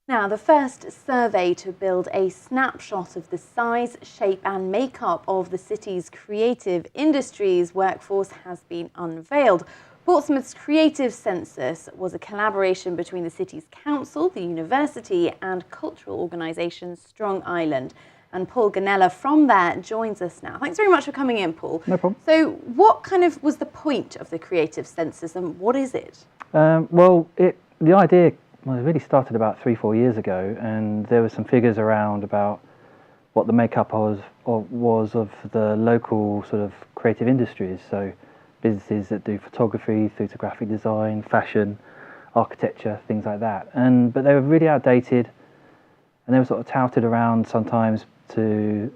Now, the first survey to build a snapshot of the size, shape and makeup of the city's creative industries workforce has been unveiled. Portsmouth's creative census was a collaboration between the city's council, the university and cultural organisation Strong Island. And Paul Gonella from there joins us now. Thanks very much for coming in, Paul. No problem. So what kind of was the point of the creative census and what is it? The idea really started about 3-4 years ago, and there were some figures around about what the makeup was of the local sort of creative industries. So businesses that do photography through to graphic design, fashion, architecture, things like that. But they were really outdated, and they were sort of touted around sometimes for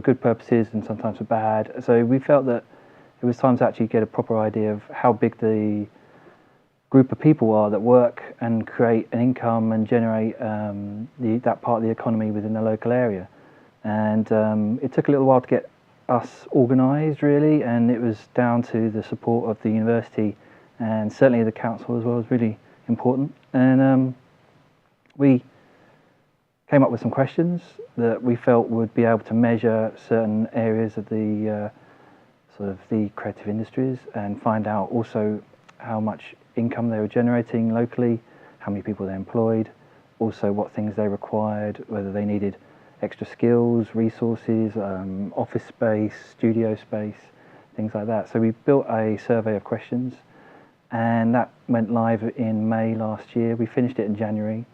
good purposes and sometimes for bad. So we felt that it was time to actually get a proper idea of how big the group of people are that work and create an income and generate that part of the economy within the local area. And it took a little while to get us organised, really, and it was down to the support of the university and certainly the council as well was really important. And we came up with some questions that we felt would be able to measure certain areas of the the creative industries and find out also how much income they were generating locally, how many people they employed, also what things they required, whether they needed extra skills, resources, office space, studio space, things like that. So we built a survey of questions, and that went live in May last year. We finished it in January.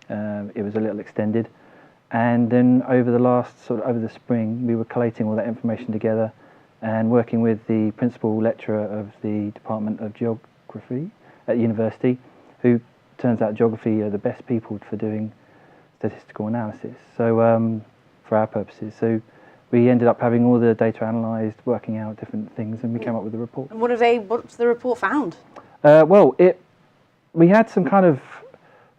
It was a little extended, and then over the spring we were collating all that information together and working with the principal lecturer of the Department of Geography at university, who turns out geography are the best people for doing statistical analysis. So for our purposes, so we ended up having all the data analysed, working out different things, and we came up with a report. And what's the report found? We had some kind of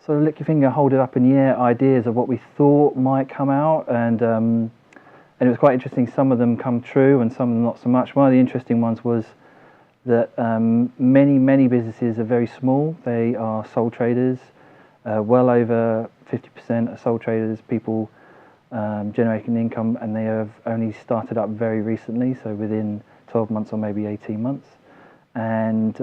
sort of lick your finger, hold it up in the air ideas of what we thought might come out, and it was quite interesting. Some of them come true and some of them not so much. One of the interesting ones was that many businesses are very small. They are sole traders. Well over 50% are sole traders, people generating income, and they have only started up very recently, so within 12 months or maybe 18 months. And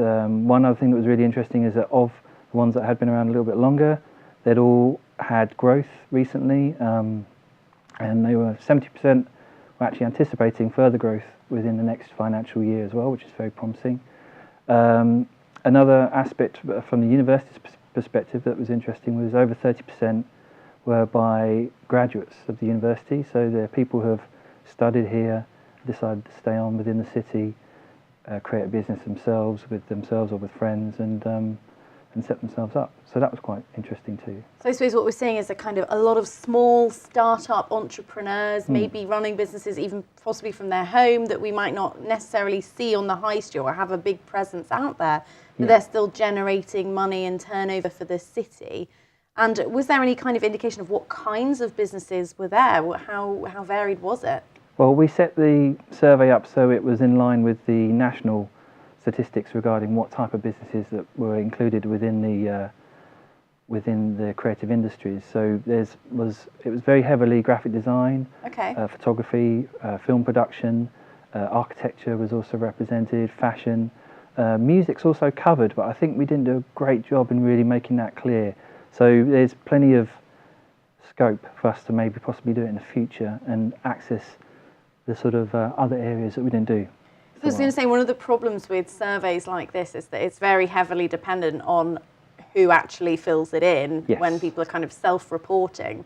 one other thing that was really interesting is that of the ones that had been around a little bit longer, they'd all had growth recently, and they were 70% were actually anticipating further growth within the next financial year as well, which is very promising. Another aspect from the university's perspective that was interesting was over 30% were by graduates of the university, so they're people who have studied here, decided to stay on within the city, create a business themselves or with friends, and set themselves up. So that was quite interesting too. So I suppose what we're seeing is a lot of small start-up entrepreneurs, maybe running businesses even possibly from their home that we might not necessarily see on the high street or have a big presence out there, but they're still generating money and turnover for the city. And was there any kind of indication of what kinds of businesses were there? How varied was it? Well, we set the survey up so it was in line with the national statistics regarding what type of businesses that were included within the creative industries. So it was very heavily graphic design, photography, film production, architecture was also represented, fashion, music's also covered, but I think we didn't do a great job in really making that clear. So there's plenty of scope for us to maybe possibly do it in the future and access the sort of other areas that we didn't do. I was going to say, one of the problems with surveys like this is that it's very heavily dependent on who actually fills it in when people are kind of self-reporting.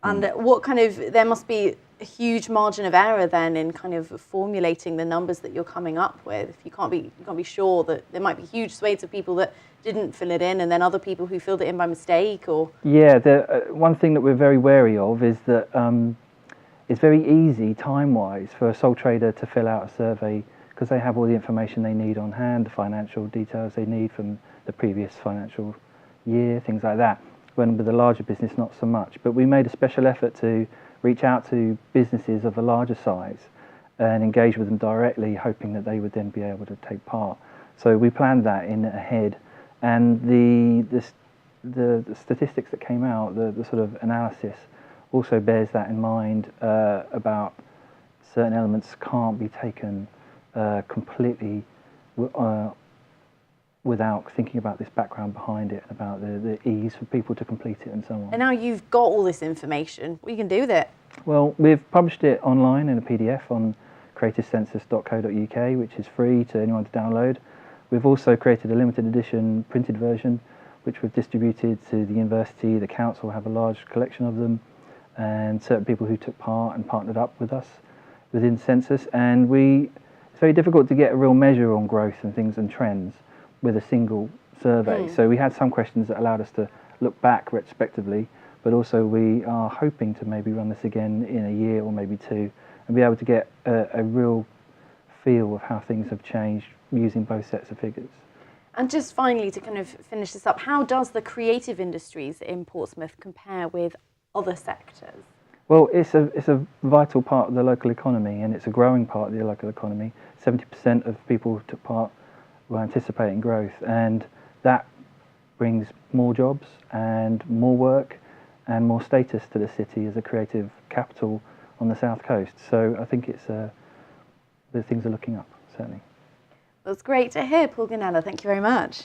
And there must be a huge margin of error then in kind of formulating the numbers that you're coming up with. If you can't be sure that there might be huge swathes of people that didn't fill it in and then other people who filled it in by mistake or... Yeah, one thing that we're very wary of is that it's very easy time-wise for a sole trader to fill out a survey because they have all the information they need on hand, the financial details they need from the previous financial year, things like that. When with a larger business, not so much. But we made a special effort to reach out to businesses of a larger size and engage with them directly, hoping that they would then be able to take part. So we planned that in ahead, and the statistics that came out, the sort of analysis, also bears that in mind about certain elements can't be taken completely without thinking about this background behind it, about the ease for people to complete it and so on. And now you've got all this information, what are you going to do with it? Well, we've published it online in a PDF on creativecensus.co.uk, which is free to anyone to download. We've also created a limited edition printed version, which we've distributed to the university. The council have a large collection of them, and certain people who took part and partnered up with us within Census. And it's very difficult to get a real measure on growth and things and trends with a single survey. So we had some questions that allowed us to look back retrospectively, but also we are hoping to maybe run this again in a year or maybe two and be able to get a real feel of how things have changed using both sets of figures. And just finally, to kind of finish this up, how does the creative industries in Portsmouth compare with other sectors? Well, it's a vital part of the local economy, and it's a growing part of the local economy. 70% of people who took part were anticipating growth, and that brings more jobs and more work and more status to the city as a creative capital on the south coast. So I think the things are looking up, certainly. Well, it's great to hear, Paul Gonella. Thank you very much.